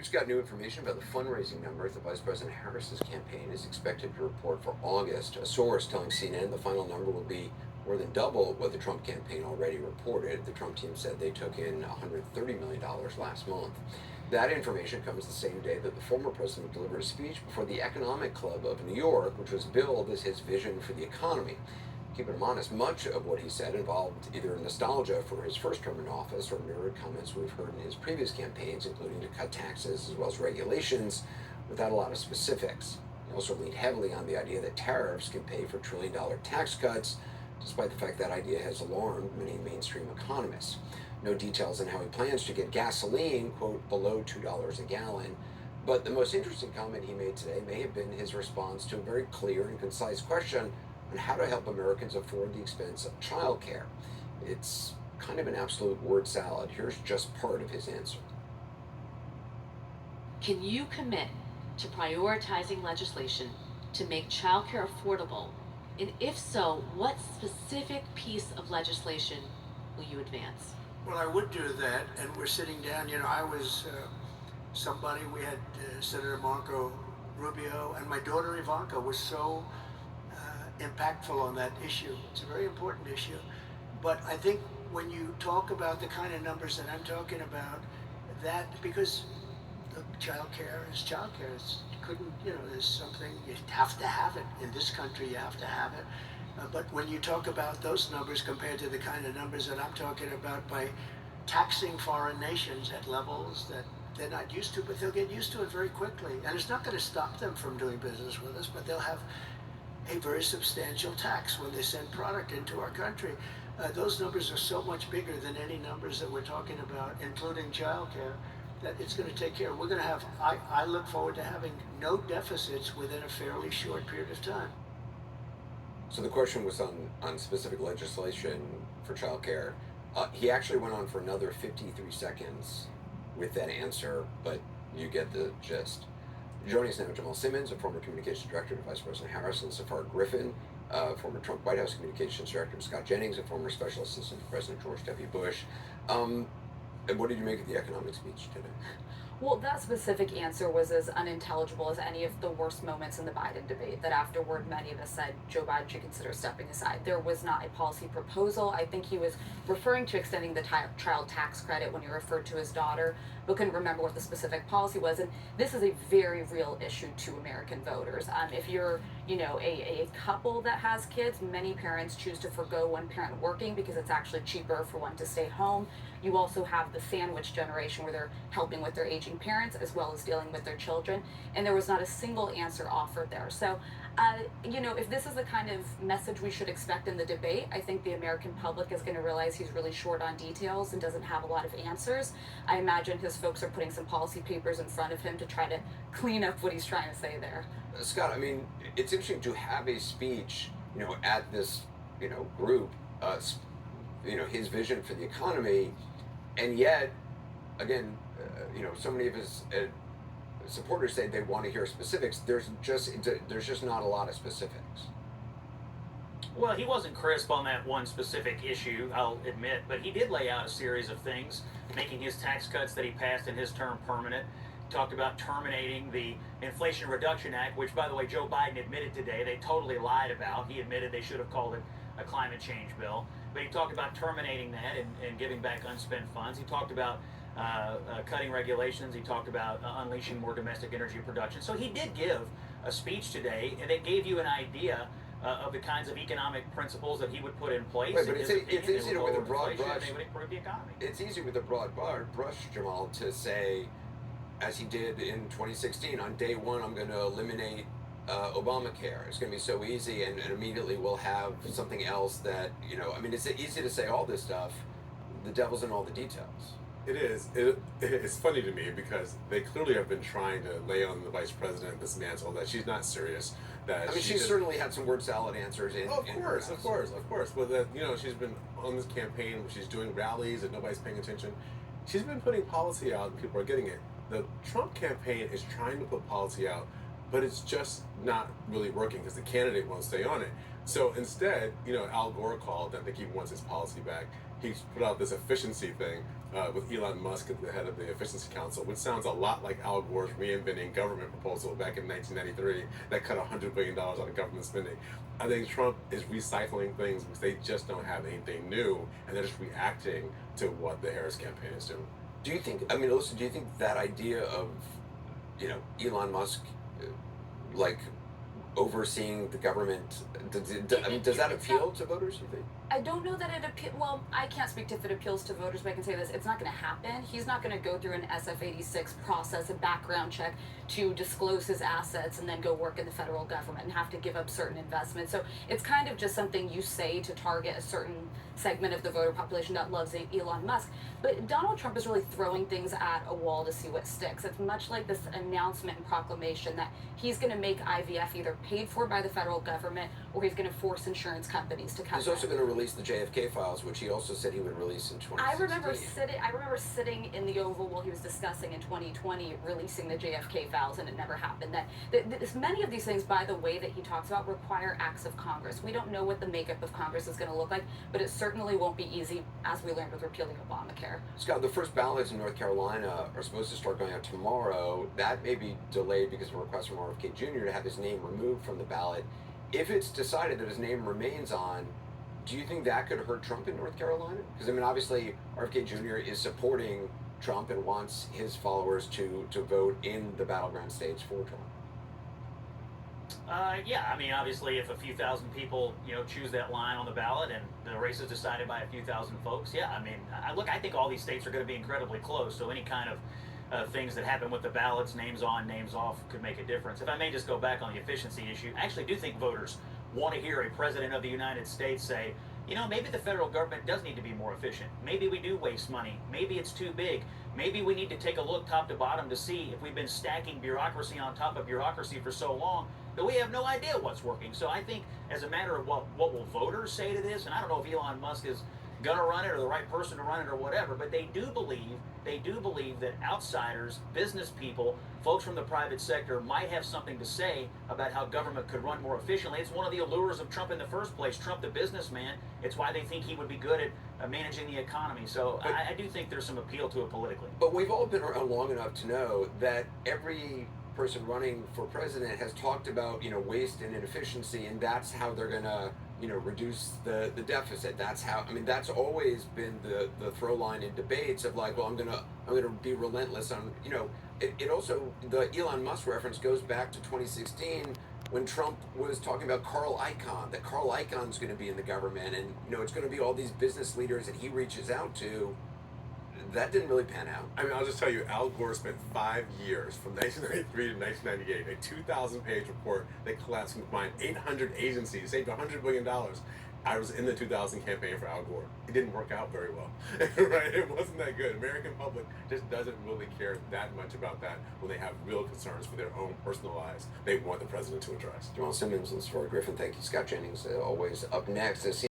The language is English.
We've got new information about the fundraising numbers that Vice President Harris's campaign is expected to report for August. A source telling CNN the final number will be more than double what the Trump campaign already reported. The Trump team said they took in $130 million last month. That information comes the same day that the former president delivered a speech before the Economic Club of New York, which was billed as his vision for the economy. Keeping him honest, much of what he said involved either nostalgia for his first term in office or mirrored comments we've heard in his previous campaigns, including to cut taxes as well as regulations, without a lot of specifics. He also leaned heavily on the idea that tariffs can pay for trillion-dollar tax cuts, despite the fact that idea has alarmed many mainstream economists. No details on how he plans to get gasoline, quote, below $2 a gallon. But the most interesting comment he made today may have been his response to a very clear and concise question on how to help Americans afford the expense of childcare. It's kind of an absolute word salad. Here's just part of his answer. Can you commit to prioritizing legislation to make childcare affordable? And if so, what specific piece of legislation will you advance? Well, I would do that, and we're sitting down. I was somebody, we had Senator Marco Rubio, and my daughter Ivanka was so impactful on that issue. It's a very important issue. But I think when you talk about the kind of numbers that I'm talking about, that because the child care is child care, there's something, you have to have it. In this country, you have to have it. But when you talk about those numbers compared to the kind of numbers that I'm talking about by taxing foreign nations at levels that they're not used to, but they'll get used to it very quickly. And it's not going to stop them from doing business with us, but they'll have a very substantial tax when they send product into our country. Those numbers are so much bigger than any numbers that we're talking about, including childcare, that it's going to take care of. We're going to have, I look forward to having no deficits within a fairly short period of time. So the question was on specific legislation for childcare. He actually went on for another 53 seconds with that answer, but you get the gist. Joining us now, Jamal Simmons, a former communications director to Vice President Harris, and Safar Griffin, former Trump White House communications director, Scott Jennings, a former special assistant to President George W. Bush. And what did you make of the economic speech today? Well, that specific answer was as unintelligible as any of the worst moments in the Biden debate, that afterward many of us said Joe Biden should consider stepping aside. There was not a policy proposal. I think he was referring to extending the child tax credit when he referred to his daughter, but couldn't remember what the specific policy was. And this is a very real issue to American voters. If you're, a couple that has kids, many parents choose to forgo one parent working because it's actually cheaper for one to stay home. You also have the sandwich generation where they're helping with their aging parents as well as dealing with their children. And there was not a single answer offered there. So, if this is the kind of message we should expect in the debate, I think the American public is going to realize he's really short on details and doesn't have a lot of answers. I imagine his folks are putting some policy papers in front of him to try to clean up what he's trying to say there. Scott, it's interesting to have a speech, at this, group, his vision for the economy, and yet, again, so many of his supporters say they want to hear specifics. There's just not a lot of specifics. Well, he wasn't crisp on that one specific issue, I'll admit, but he did lay out a series of things, making his tax cuts that he passed in his term permanent. Talked about terminating the Inflation Reduction Act, which, by the way, Joe Biden admitted today they totally lied about. He admitted they should have called it a climate change bill. But he talked about terminating that and giving back unspent funds. He talked about cutting regulations. He talked about unleashing more domestic energy production. So he did give a speech today, and it gave you an idea of the kinds of economic principles that he would put in place. Right, but it's easy with a broad brush. They would improve the economy. It's easy with a broad brush, Jamal, to say, as he did in 2016, on day one, I'm going to eliminate Obamacare. It's going to be so easy, and immediately we'll have something else that, it's easy to say all this stuff. The devil's in all the details. It is. It's funny to me because they clearly have been trying to lay on the vice president this mantle that she's not serious. That she's certainly had some word salad answers in. Of course. But that she's been on this campaign. She's doing rallies and nobody's paying attention. She's been putting policy out and people are getting it. The Trump campaign is trying to put policy out, but it's just not really working because the candidate won't stay on it. So instead, Al Gore called. I think he wants his policy back. he's put out this efficiency thing with Elon Musk at the head of the Efficiency Council, which sounds a lot like Al Gore's reinventing government proposal back in 1993 that cut $100 billion out of government spending. I think Trump is recycling things because they just don't have anything new, and they're just reacting to what the Harris campaign is doing. Do you think? I mean, listen. Do you think that idea of, Elon Musk, like overseeing the government, I mean, does that appeal to voters? You think? I don't know that it appeals. Well, I can't speak to if it appeals to voters, but I can say this: it's not going to happen. He's not going to go through an SF-86 process, a background check to disclose his assets, and then go work in the federal government and have to give up certain investments. So it's kind of just something you say to target a certain segment of the voter population that loves Elon Musk. But Donald Trump is really throwing things at a wall to see what sticks. It's much like this announcement and proclamation that he's going to make IVF either paid for by the federal government or he's going to force insurance companies to cut. He's also going to release the JFK files, which he also said he would release in 2016. I remember sitting in the Oval while he was discussing in 2020 releasing the JFK files, and it never happened. Many of these things, by the way, that he talks about require acts of Congress. We don't know what the makeup of Congress is going to look like, but it certainly won't be easy, as we learned with repealing Obamacare. Scott, the first ballots in North Carolina are supposed to start going out tomorrow. That may be delayed because of a request from RFK Jr. to have his name removed from the ballot. If it's decided that his name remains on, do you think that could hurt Trump in North Carolina? Because, I mean, obviously, RFK Jr. is supporting Trump and wants his followers to vote in the battleground states for Trump. Yeah, I mean, obviously, if a few thousand people, choose that line on the ballot and the race is decided by a few thousand folks, yeah, I mean, I think all these states are going to be incredibly close, so any kind of things that happen with the ballots, names on, names off, could make a difference. If I may just go back on the efficiency issue, I actually do think voters want to hear a president of the United States say, maybe the federal government does need to be more efficient. Maybe we do waste money. Maybe it's too big. Maybe we need to take a look top to bottom to see if we've been stacking bureaucracy on top of bureaucracy for so long that we have no idea what's working. So I think as a matter of what will voters say to this, and I don't know if Elon Musk is going to run it or the right person to run it or whatever, but they do believe that outsiders, business people, folks from the private sector might have something to say about how government could run more efficiently. It's one of the allures of Trump in the first place. Trump, the businessman, it's why they think he would be good at managing the economy. So I do think there's some appeal to it politically. But we've all been around long enough to know that every person running for president has talked about, waste and inefficiency, and that's how they're going to, reduce the deficit. That's always been the throw line in debates of like, well, I'm gonna be relentless on, it also, the Elon Musk reference goes back to 2016 when Trump was talking about Carl Icahn, that Carl Icahn's going to be in the government, and it's going to be all these business leaders that he reaches out to. That didn't really pan out. I mean, I'll just tell you, Al Gore spent 5 years, from 1993 to 1998, a 2,000-page report that collapsed and combined 800 agencies, saved $100 billion. I was in the 2000 campaign for Al Gore. It didn't work out very well, right? It wasn't that good. American public just doesn't really care that much about that when they have real concerns for their own personal lives they want the president to address. Jamal Simmons and Sora Griffin, thank you. Scott Jennings, always up next.